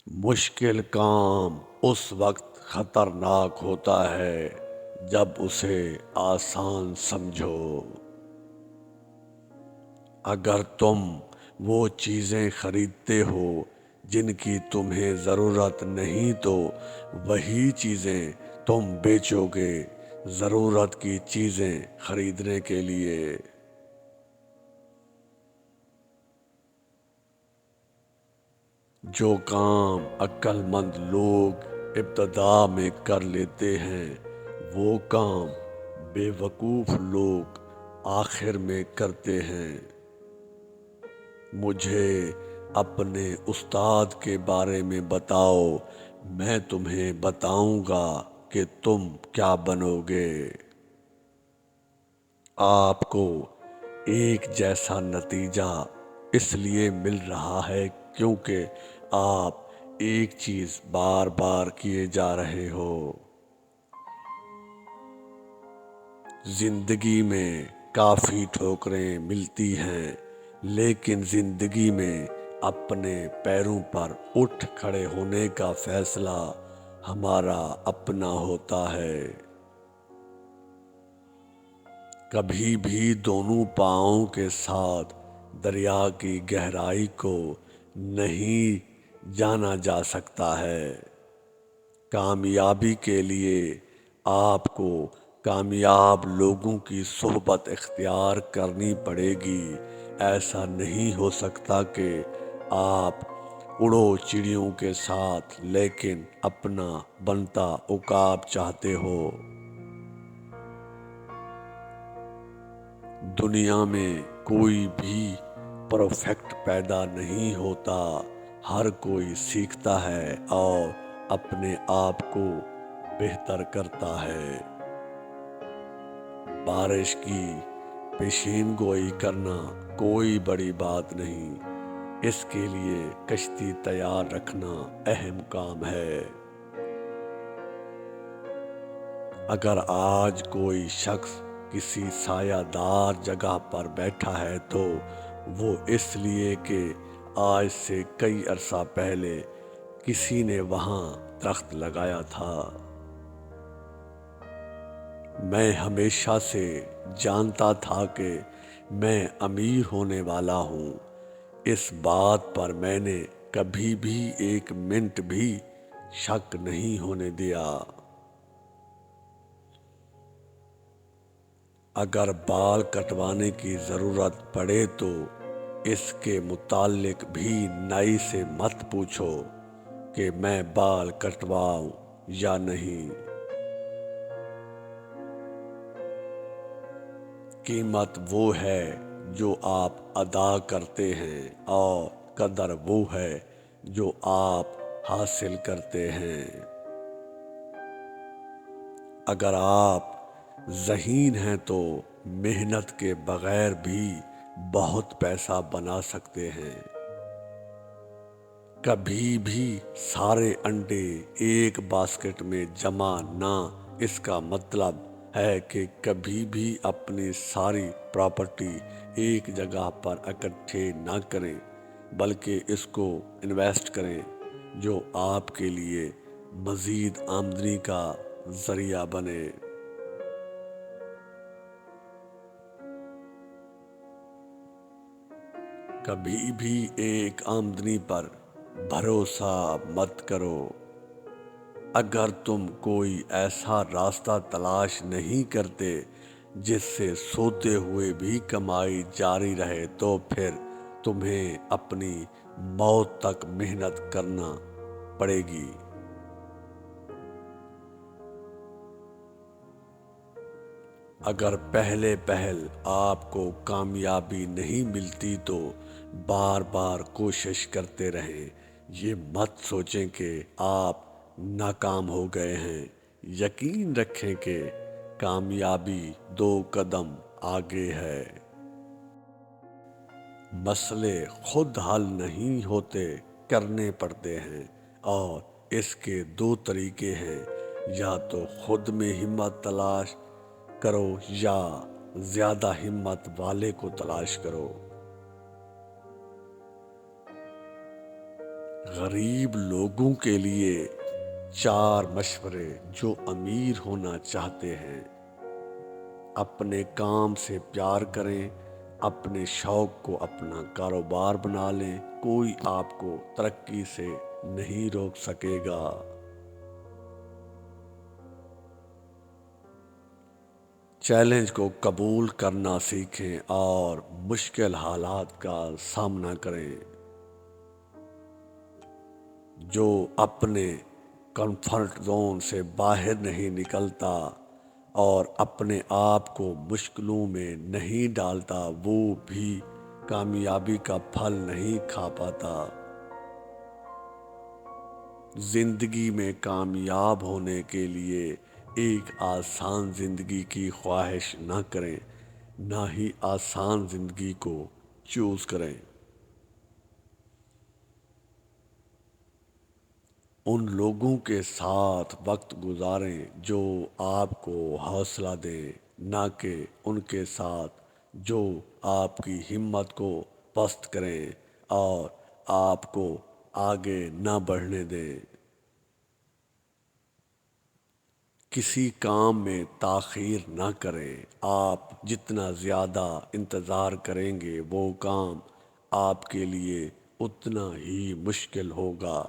مشکل کام اس وقت خطرناک ہوتا ہے جب اسے آسان سمجھو۔ اگر تم وہ چیزیں خریدتے ہو جن کی تمہیں ضرورت نہیں تو وہی چیزیں تم بیچو گے ضرورت کی چیزیں خریدنے کے لیے۔ جو کام عقل مند لوگ ابتدا میں کر لیتے ہیں وہ کام بے وقوف لوگ آخر میں کرتے ہیں۔ مجھے اپنے استاد کے بارے میں بتاؤ، میں تمہیں بتاؤں گا کہ تم کیا بنو گے۔ آپ کو ایک جیسا نتیجہ اس لیے مل رہا ہے کیونکہ آپ ایک چیز بار بار کیے جا رہے ہو۔ زندگی میں کافی ٹھوکریں ملتی ہیں لیکن زندگی میں اپنے پیروں پر اٹھ کھڑے ہونے کا فیصلہ ہمارا اپنا ہوتا ہے۔ کبھی بھی دونوں پاؤں کے ساتھ دریا کی گہرائی کو نہیں جانا جا سکتا ہے۔ کامیابی کے لیے آپ کو کامیاب لوگوں کی صحبت اختیار کرنی پڑے گی۔ ایسا نہیں ہو سکتا کہ آپ اڑو چڑیوں کے ساتھ لیکن اپنا بنتا عقاب چاہتے ہو۔ دنیا میں کوئی بھی پرفیکٹ پیدا نہیں ہوتا، ہر کوئی سیکھتا ہے اور اپنے آپ کو بہتر کرتا ہے۔ بارش کی پیشین گوئی کرنا کوئی بڑی بات نہیں، اس کے لیے کشتی تیار رکھنا اہم کام ہے۔ اگر آج کوئی شخص کسی سایہ دار جگہ پر بیٹھا ہے تو وہ اس لیے کہ آج سے کئی عرصہ پہلے کسی نے وہاں درخت لگایا تھا۔ میں ہمیشہ سے جانتا تھا کہ میں امیر ہونے والا ہوں، اس بات پر میں نے کبھی بھی ایک منٹ بھی شک نہیں ہونے دیا۔ اگر بال کٹوانے کی ضرورت پڑے تو اس کے متعلق بھی نائی سے مت پوچھو کہ میں بال کٹواؤں یا نہیں۔ قیمت وہ ہے جو آپ ادا کرتے ہیں اور قدر وہ ہے جو آپ حاصل کرتے ہیں۔ اگر آپ ذہین ہیں تو محنت کے بغیر بھی بہت پیسہ بنا سکتے ہیں۔ کبھی بھی سارے انڈے ایک باسکٹ میں جمع نہ، اس کا مطلب ہے کہ کبھی بھی اپنی ساری پراپرٹی ایک جگہ پر اکٹھے نہ کریں بلکہ اس کو انویسٹ کریں جو آپ کے لیے مزید آمدنی کا ذریعہ بنے۔ کبھی بھی ایک آمدنی پر بھروسہ مت کرو۔ اگر تم کوئی ایسا راستہ تلاش نہیں کرتے جس سے سوتے ہوئے بھی کمائی جاری رہے تو پھر تمہیں اپنی موت تک محنت کرنا پڑے گی۔ اگر پہلے پہل آپ کو کامیابی نہیں ملتی تو بار بار کوشش کرتے رہیں۔ یہ مت سوچیں کہ آپ ناکام ہو گئے ہیں، یقین رکھیں کہ کامیابی 2 قدم آگے ہے۔ مسئلے خود حل نہیں ہوتے، کرنے پڑتے ہیں، اور اس کے 2 طریقے ہیں، یا تو خود میں ہمت تلاش کرو یا زیادہ ہمت والے کو تلاش کرو۔ غریب لوگوں کے لیے 4 مشورے جو امیر ہونا چاہتے ہیں: اپنے کام سے پیار کریں، اپنے شوق کو اپنا کاروبار بنا لیں، کوئی آپ کو ترقی سے نہیں روک سکے گا۔ چیلنج کو قبول کرنا سیکھیں اور مشکل حالات کا سامنا کریں۔ جو اپنے کمفرٹ زون سے باہر نہیں نکلتا اور اپنے آپ کو مشکلوں میں نہیں ڈالتا، وہ بھی کامیابی کا پھل نہیں کھا پاتا۔ زندگی میں کامیاب ہونے کے لیے ایک آسان زندگی کی خواہش نہ کریں، نہ ہی آسان زندگی کو چوز کریں۔ ان لوگوں کے ساتھ وقت گزاریں جو آپ کو حوصلہ دیں، نہ کہ ان کے ساتھ جو آپ کی ہمت کو پست کریں اور آپ کو آگے نہ بڑھنے دیں۔ کسی کام میں تاخیر نہ کریں۔ آپ جتنا زیادہ انتظار کریں گے، وہ کام آپ کے لیے اتنا ہی مشکل ہوگا۔